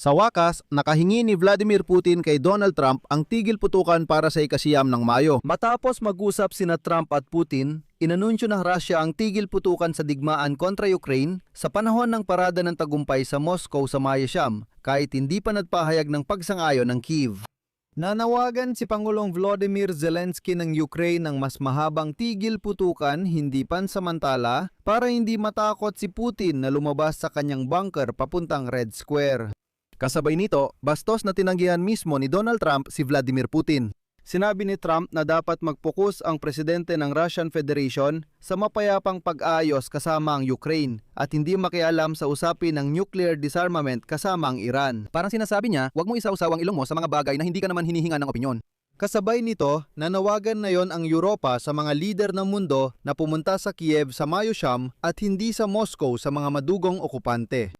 Sa wakas, nakahingi ni Vladimir Putin kay Donald Trump ang tigil putukan para sa ikasiyam ng Mayo. Matapos mag-usap sina Trump at Putin, inanunsyo ng Russia ang tigil putukan sa digmaan kontra Ukraine sa panahon ng parada ng tagumpay sa Moscow sa Mayo 9, kahit hindi pa nagpahayag ng pagsang-ayon ng Kyiv. Nanawagan si Pangulong Volodymyr Zelensky ng Ukraine ng mas mahabang tigil putukan hindi pansamantala para hindi matakot si Putin na lumabas sa kanyang bunker papuntang Red Square. Kasabay nito, bastos na tinanggihan mismo ni Donald Trump si Vladimir Putin. Sinabi ni Trump na dapat mag-focus ang presidente ng Russian Federation sa mapayapang pag-aayos kasama ang Ukraine at hindi makialam sa usapin ng nuclear disarmament kasama ang Iran. Parang sinasabi niya, huwag mo isaw-saw ang ilong mo sa mga bagay na hindi ka naman hinihinga ng opinyon. Kasabay nito, nanawagan na yon ang Europa sa mga lider ng mundo na pumunta sa Kiev sa Mayo 9 at hindi sa Moscow sa mga madugong okupante.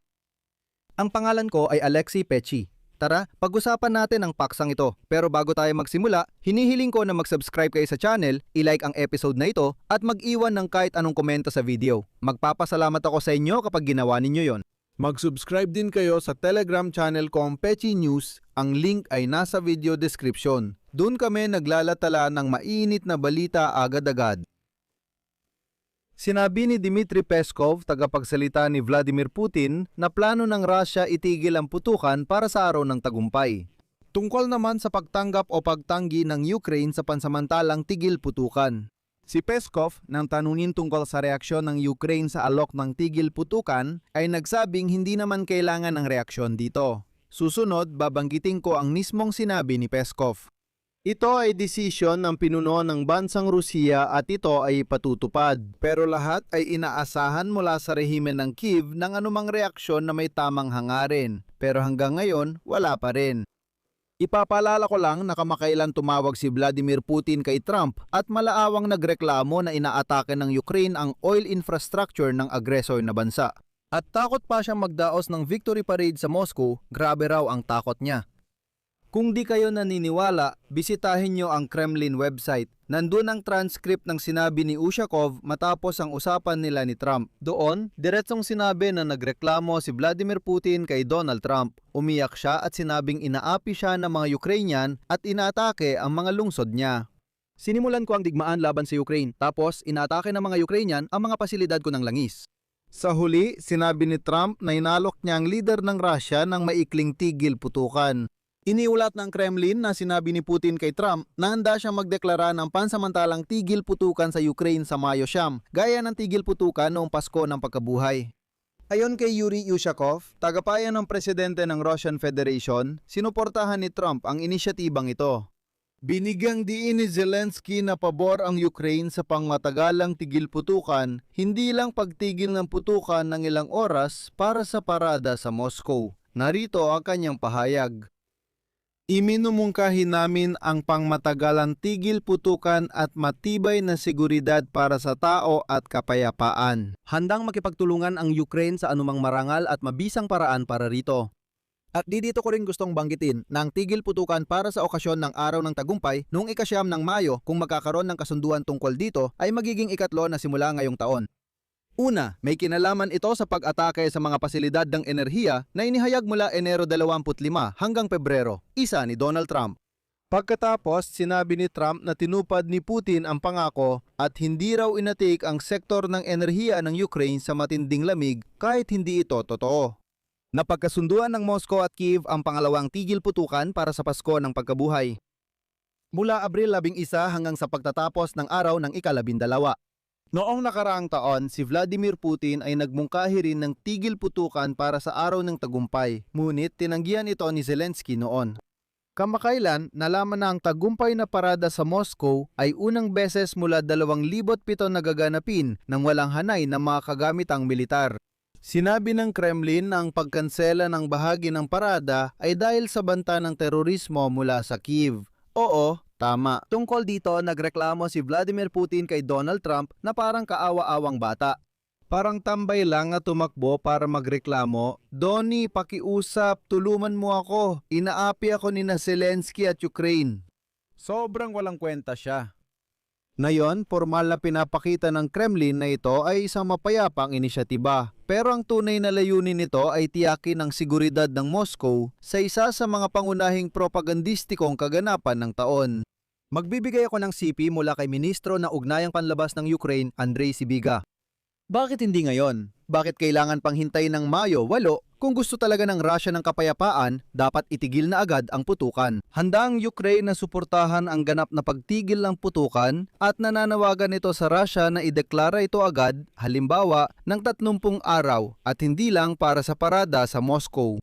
Ang pangalan ko ay Alexei Pechi. Tara, pag-usapan natin ang paksang ito. Pero bago tayo magsimula, hinihiling ko na mag-subscribe kayo sa channel, i-like ang episode na ito, at mag-iwan ng kahit anong komento sa video. Magpapasalamat ako sa inyo kapag ginawa ninyo yon. Mag-subscribe din kayo sa Telegram channel ko ang Pechi News. Ang link ay nasa video description. Doon kami naglalatala ng mainit na balita agad-agad. Sinabi ni Dmitry Peskov, tagapagsalita ni Vladimir Putin, na plano ng Russia itigil ang putukan para sa araw ng tagumpay. Tungkol naman sa pagtanggap o pagtanggi ng Ukraine sa pansamantalang tigil putukan. Si Peskov, nang tanungin tungkol sa reaksyon ng Ukraine sa alok ng tigil putukan, ay nagsabing hindi naman kailangan ng reaksyon dito. Susunod, babanggitin ko ang mismong sinabi ni Peskov. Ito ay desisyon ng pinuno ng bansang Rusiya at ito ay patutupad. Pero lahat ay inaasahan mula sa rehimen ng Kyiv ng anumang reaksyon na may tamang hangarin. Pero hanggang ngayon, wala pa rin. Ipapaalala ko lang na kamakailan tumawag si Vladimir Putin kay Trump at malaawang nagreklamo na inaatake ng Ukraine ang oil infrastructure ng agresor na bansa. At takot pa siyang magdaos ng victory parade sa Moscow, grabe raw ang takot niya. Kung di kayo naniniwala, bisitahin nyo ang Kremlin website. Nandun ang transcript ng sinabi ni Ushakov matapos ang usapan nila ni Trump. Doon, diretsong sinabi na nagreklamo si Vladimir Putin kay Donald Trump. Umiyak siya at sinabing inaapi siya ng mga Ukrainian at inaatake ang mga lungsod niya. Sinimulan ko ang digmaan laban sa Ukraine, tapos inaatake ng mga Ukrainian ang mga pasilidad ko ng langis. Sa huli, sinabi ni Trump na inalok niya ang leader ng Russia ng maikling tigil putukan. Iniulat ng Kremlin na sinabi ni Putin kay Trump na handa siyang magdeklara ng pansamantalang tigil putukan sa Ukraine sa Mayo 9, gaya ng tigil putukan noong Pasko ng Pagkabuhay. Ayon kay Yuri Ushakov, tagapayan ng presidente ng Russian Federation, sinuportahan ni Trump ang inisyatibang ito. Binigyang diin ni Zelensky na pabor ang Ukraine sa pangmatagalang tigil putukan, hindi lang pagtigil ng putukan ng ilang oras para sa parada sa Moscow. Narito ang kanyang pahayag. Iminumungkahi namin ang pangmatagalang tigil putukan at matibay na seguridad para sa tao at kapayapaan. Handang makipagtulungan ang Ukraine sa anumang marangal at mabisang paraan para rito. At dito ko rin gustong banggitin na ang tigil putukan para sa okasyon ng Araw ng Tagumpay noong ika-9 ng Mayo, kung magkakaroon ng kasunduan tungkol dito, ay magiging ikatlo na simula ngayong taon. Una, may kinalaman ito sa pag-atake sa mga pasilidad ng enerhiya na inihayag mula Enero 25 hanggang Pebrero, isa ni Donald Trump. Pagkatapos, sinabi ni Trump na tinupad ni Putin ang pangako at hindi raw inatik ang sektor ng enerhiya ng Ukraine sa matinding lamig kahit hindi ito totoo. Napagkasunduan ng Moscow at Kyiv ang pangalawang tigil putukan para sa Pasko ng Pagkabuhay. Mula Abril 11 hanggang sa pagtatapos ng araw ng ika-12. Noong nakaraang taon, si Vladimir Putin ay nagmungkahi rin ng tigil putukan para sa Araw ng Tagumpay, ngunit tinanggihan ito ni Zelensky noon. Kamakailan, nalaman na ang tagumpay na parada sa Moscow ay unang beses mula 2007 nagaganapin nang walang hanay ng mga kagamitang militar. Sinabi ng Kremlin na ang pagkansela ng bahagi ng parada ay dahil sa banta ng terorismo mula sa Kyiv. Oo, tama. Tungkol dito, nagreklamo si Vladimir Putin kay Donald Trump na parang kaawa-awang bata. Parang tambay lang at tumakbo para magreklamo, "Donnie, pakiusap, tulungan mo ako. Inaapi ako ni Zelensky at Ukraine." Sobrang walang kwenta siya. Ngayon, formal na pinapakita ng Kremlin na ito ay isang mapayapang inisyatiba. Pero ang tunay na layunin nito ay tiyakin ang seguridad ng Moscow sa isa sa mga pangunahing propagandistikong kaganapan ng taon. Magbibigay ako ng CP mula kay Ministro ng Ugnayang Panlabas ng Ukraine, Andrei Sybiga. Bakit hindi ngayon? Bakit kailangan pang hintayin ng Mayo 8? Kung gusto talaga ng Russia ng kapayapaan, dapat itigil na agad ang putukan. Handa ang Ukraine na suportahan ang ganap na pagtigil ng putukan at nananawagan ito sa Russia na ideklara ito agad, halimbawa, ng 30 araw at hindi lang para sa parada sa Moscow.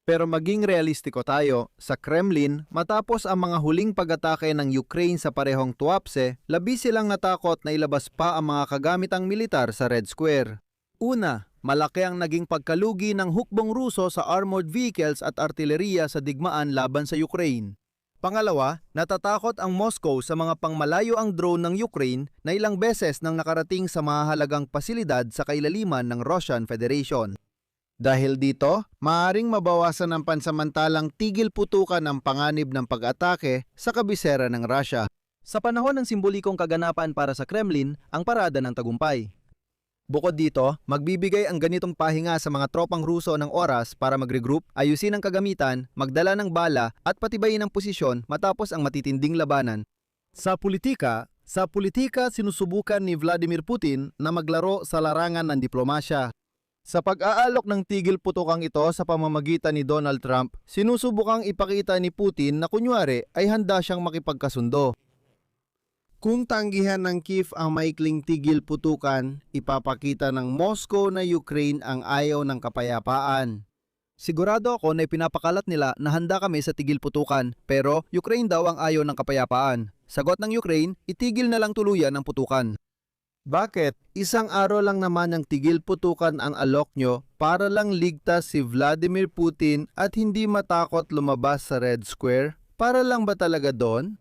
Pero maging realistiko tayo, sa Kremlin, matapos ang mga huling pag-atake ng Ukraine sa parehong Tuapse, labis silang natakot na ilabas pa ang mga kagamitang militar sa Red Square. Una, malaki ang naging pagkalugi ng hukbong Ruso sa armored vehicles at artilleriya sa digmaan laban sa Ukraine. Pangalawa, natatakot ang Moscow sa mga pangmalayo ang drone ng Ukraine na ilang beses nang nakarating sa mahalagang pasilidad sa kailaliman ng Russian Federation. Dahil dito, maaaring mabawasan ang pansamantalang tigil putukan ng panganib ng pag-atake sa kabisera ng Russia. Sa panahon ng simbolikong kaganapan para sa Kremlin, ang parada ng tagumpay. Bukod dito, magbibigay ang ganitong pahinga sa mga tropang Ruso ng oras para mag-regroup, ayusin ang kagamitan, magdala ng bala at patibayin ang posisyon matapos ang matitinding labanan. Sa politika sinusubukan ni Vladimir Putin na maglaro sa larangan ng diplomasya. Sa pag-aalok ng tigil putukang ito sa pamamagitan ni Donald Trump, sinusubukang ipakita ni Putin na kunyari ay handa siyang makipagkasundo. Kung tanggihan ng Kiev ang maikling tigil putukan, ipapakita ng Moscow na Ukraine ang ayaw ng kapayapaan. Sigurado ako na ipinapakalat nila na handa kami sa tigil putukan, pero Ukraine daw ang ayaw ng kapayapaan. Sagot ng Ukraine, itigil na lang tuluyan ang putukan. Bakit? Isang araw lang naman ang tigil putukan ang alok nyo para lang ligtas si Vladimir Putin at hindi matakot lumabas sa Red Square? Para lang ba talaga doon?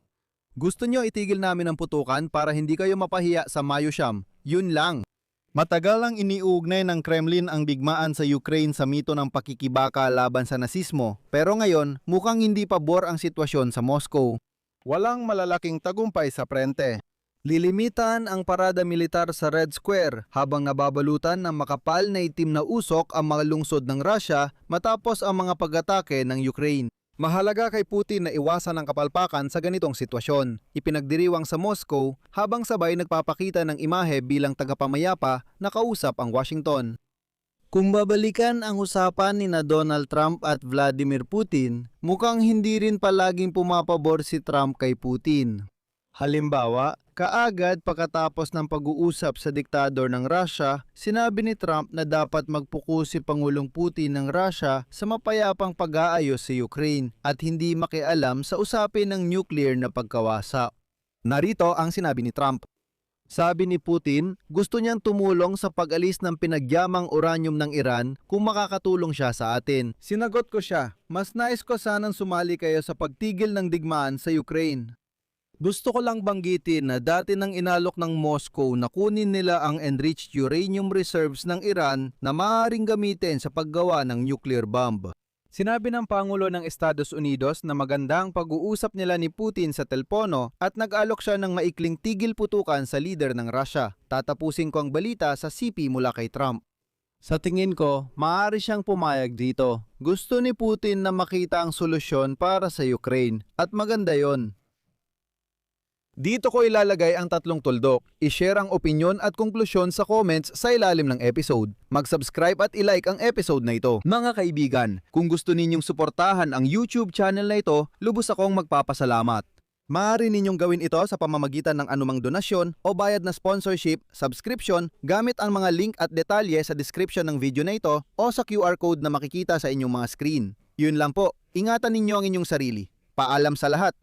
Gusto nyo itigil namin ang putukan para hindi kayo mapahiya sa Mayo 9. Yun lang. Matagal ang iniugnay ng Kremlin ang digmaan sa Ukraine sa mito ng pakikibaka laban sa nasismo. Pero ngayon, mukhang hindi pabor ang sitwasyon sa Moscow. Walang malalaking tagumpay sa prente. Lilimitan ang parada militar sa Red Square habang nababalutan ng makapal na itim na usok ang mga lungsod ng Russia matapos ang mga pag-atake ng Ukraine. Mahalaga kay Putin na iwasan ang kapalpakan sa ganitong sitwasyon. Ipinagdiriwang sa Moscow habang sabay nagpapakita ng imahe bilang tagapamayapa na kausap ang Washington. Kung babalikan ang usapan ni Donald Trump at Vladimir Putin, mukhang hindi rin palaging pumapabor si Trump kay Putin. Halimbawa, kaagad pagkatapos ng pag-uusap sa diktador ng Russia, sinabi ni Trump na dapat magpukus si Pangulong Putin ng Russia sa mapayapang pag-aayos sa Ukraine at hindi makialam sa usapin ng nuclear na pagkawasa. Narito ang sinabi ni Trump. Sabi ni Putin, gusto niyang tumulong sa pag-alis ng pinagyamang uranium ng Iran kung makakatulong siya sa atin. Sinagot ko siya, mas nais ko sanang sumali kayo sa pagtigil ng digmaan sa Ukraine. Gusto ko lang banggitin na dati nang inalok ng Moscow na kunin nila ang enriched uranium reserves ng Iran na maaaring gamitin sa paggawa ng nuclear bomb. Sinabi ng Pangulo ng Estados Unidos na maganda ang pag-uusap nila ni Putin sa telpono at nag-alok siya ng maikling tigil putukan sa leader ng Russia. Tatapusin ko ang balita sa CP mula kay Trump. Sa tingin ko, maaari siyang pumayag dito. Gusto ni Putin na makita ang solusyon para sa Ukraine at maganda yon. Dito ko ilalagay ang 3 tuldok. I-share ang opinyon at konklusyon sa comments sa ilalim ng episode. Mag-subscribe at i-like ang episode na ito. Mga kaibigan, kung gusto ninyong suportahan ang YouTube channel na ito, lubos akong magpapasalamat. Maaari ninyong gawin ito sa pamamagitan ng anumang donasyon o bayad na sponsorship, subscription, gamit ang mga link at detalye sa description ng video na ito o sa QR code na makikita sa inyong mga screen. Yun lang po, ingatan ninyo ang inyong sarili. Paalam sa lahat.